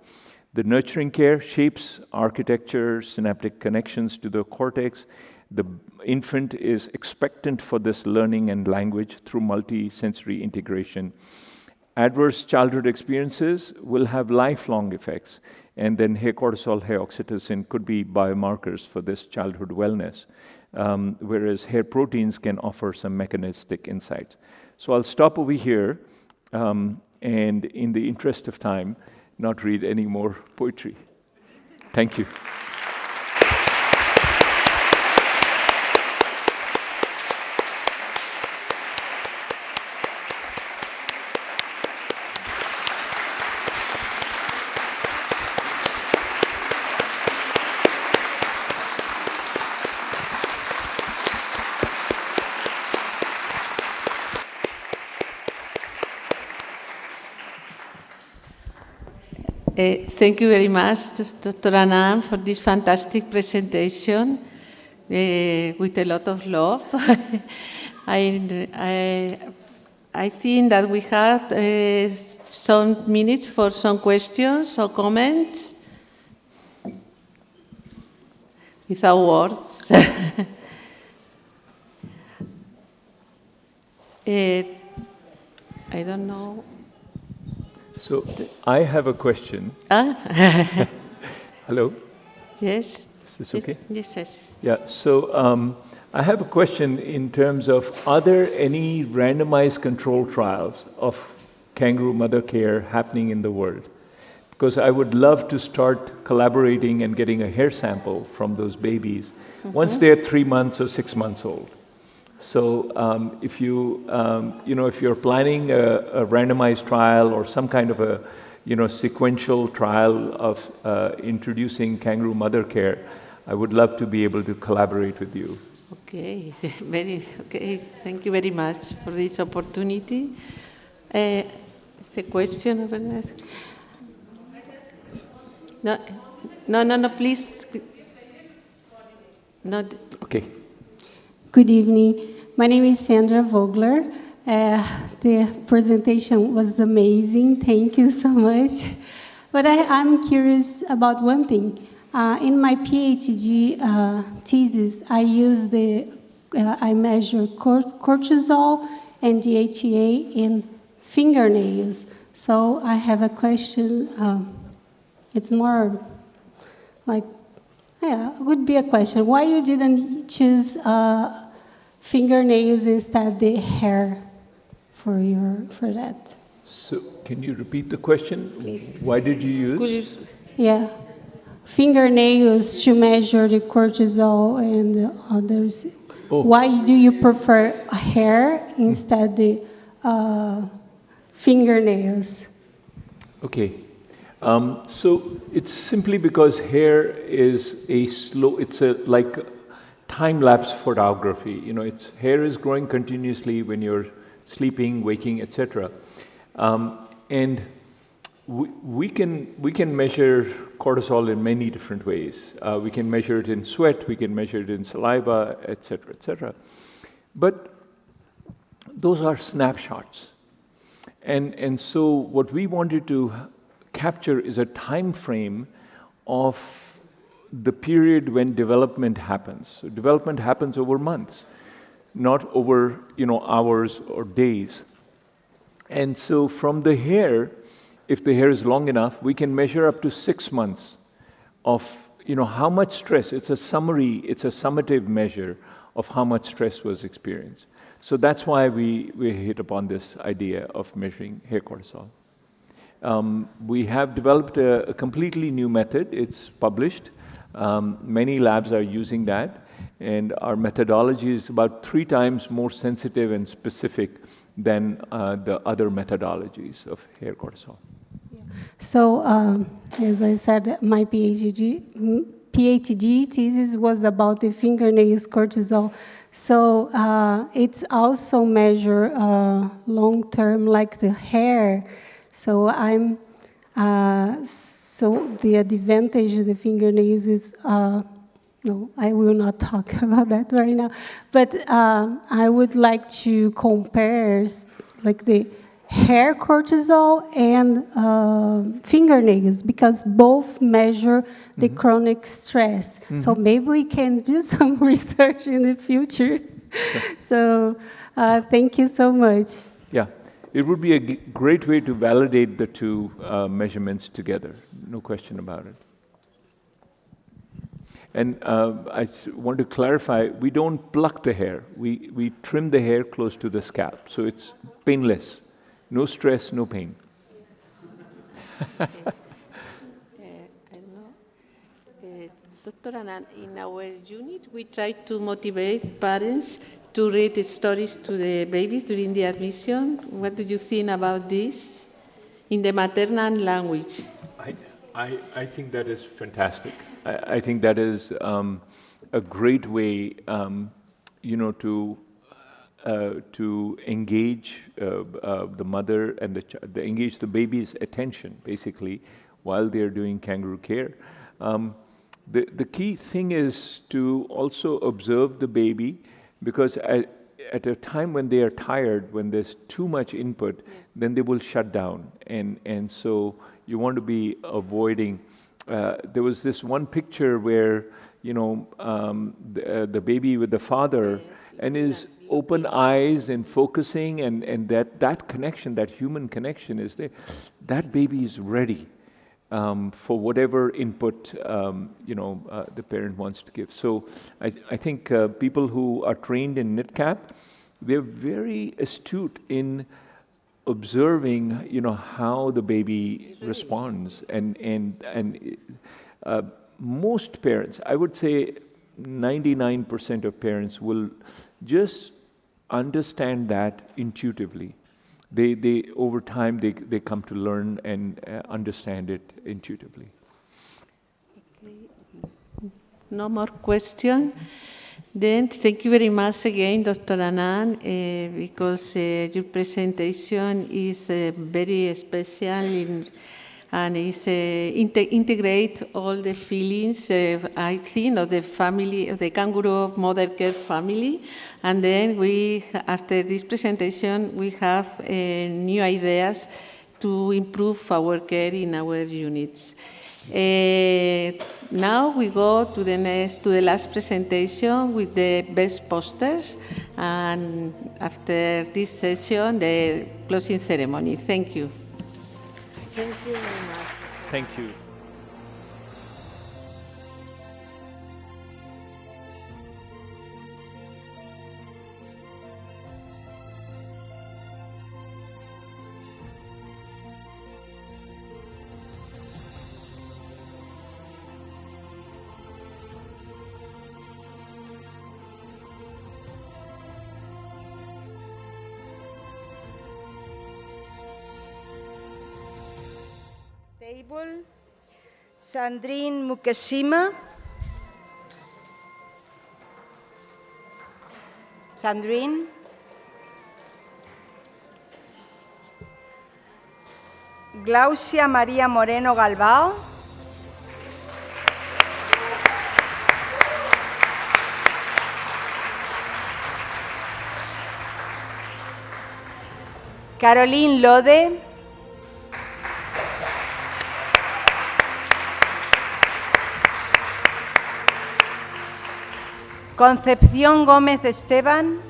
The nurturing care shapes architecture, synaptic connections to the cortex. The infant is expectant for this learning and language through multi-sensory integration. Adverse childhood experiences will have lifelong effects, and then hair cortisol, hair oxytocin could be biomarkers for this childhood wellness, whereas hair proteins can offer some mechanistic insights. So I'll stop over here, and in the interest of time, not read any more poetry. Thank you. Thank you very much, Dr. Anand, for this fantastic presentation with a lot of love. I think that we have some minutes for some questions or comments. Without words. I don't know. So I have a question. Hello? Yes. Is this okay? Yes, yes. Yeah, so I have a question in terms of, are there any randomized control trials of kangaroo mother care happening in the world? Because I would love to start collaborating and getting a hair sample from those babies once they're 3 months or 6 months old. So if you, if you're planning a randomized trial or some kind of a, sequential trial of introducing kangaroo mother care, I would love to be able to collaborate with you. Okay, okay. Thank you very much for this opportunity. Is the question over there? No, please. No. Okay. Good evening. My name is Sandra Vogler. The presentation was amazing. Thank you so much. But I'm curious about one thing. In my PhD thesis, I measure cortisol and DHEA in fingernails. So I have a question. It's more like, it would be a question. Why you didn't choose fingernails instead the hair for that? So can you repeat the question? Please. Why did you use? Yeah. Fingernails to measure the cortisol and the others. Oh. Why do you prefer hair instead the fingernails? Okay. So it's simply because hair is it's like time-lapse photography. Hair is growing continuously when you're sleeping, waking, etc. And we can measure cortisol in many different ways. We can measure it in sweat, we can measure it in saliva, etc., etc. But those are snapshots. And so what we wanted to capture is a time frame of the period when development happens. So development happens over months, not over hours or days. And so from the hair, if the hair is long enough, we can measure up to 6 months of how much stress. It's a summative measure of how much stress was experienced. So that's why we hit upon this idea of measuring hair cortisol. We have developed a completely new method. It's published. Many labs are using that, and our methodology is about 3 times more sensitive and specific than the other methodologies of hair cortisol. So, as I said, my PhD thesis was about the fingernails cortisol. So it's also measure long-term, like the hair. So so the advantage of the fingernails is, no, I will not talk about that right now. But I would like to compare like the hair cortisol and fingernails, because both measure the chronic stress. So maybe we can do some research in the future. So thank you so much. Yeah, it would be a great way to validate the two measurements together, no question about it. And I want to clarify, we don't pluck the hair. We trim the hair close to the scalp, so it's painless. No stress, no pain. I don't know. Dr. Anand, in our unit, we try to motivate parents to read the stories to the babies during the admission. What do you think about this in the maternal language? I think that is fantastic. I think that is a great way, to engage the mother and engage the baby's attention, basically, while they're doing kangaroo care. The key thing is to also observe the baby, because at a time when they are tired, when there's too much input, then they will shut down. And so you want to be avoiding. There was this one picture where, the baby with the father and his open eyes and focusing, and that connection, that human connection is there. That baby is ready for whatever input the parent wants to give. So I think people who are trained in NITCAP, they're very astute in observing, how the baby responds, and most parents, I would say 99% of parents will just understand that intuitively. They over time they come to learn and understand it intuitively. Okay. No more question. Then thank you very much again, Dr. Anand, because your presentation is very special and is integrate all the feelings, I think, of the family, of the Kangaroo mother care family. And then after this presentation, we have new ideas to improve our care in our units. Now we go to the last presentation with the best posters, and after this session, the closing ceremony. Thank you. Thank you very much. Thank you. Table, Sandrine Mukashima. Sandrine. Glaucia María Moreno Galbao. Caroline Lode. Concepción Gómez Esteban.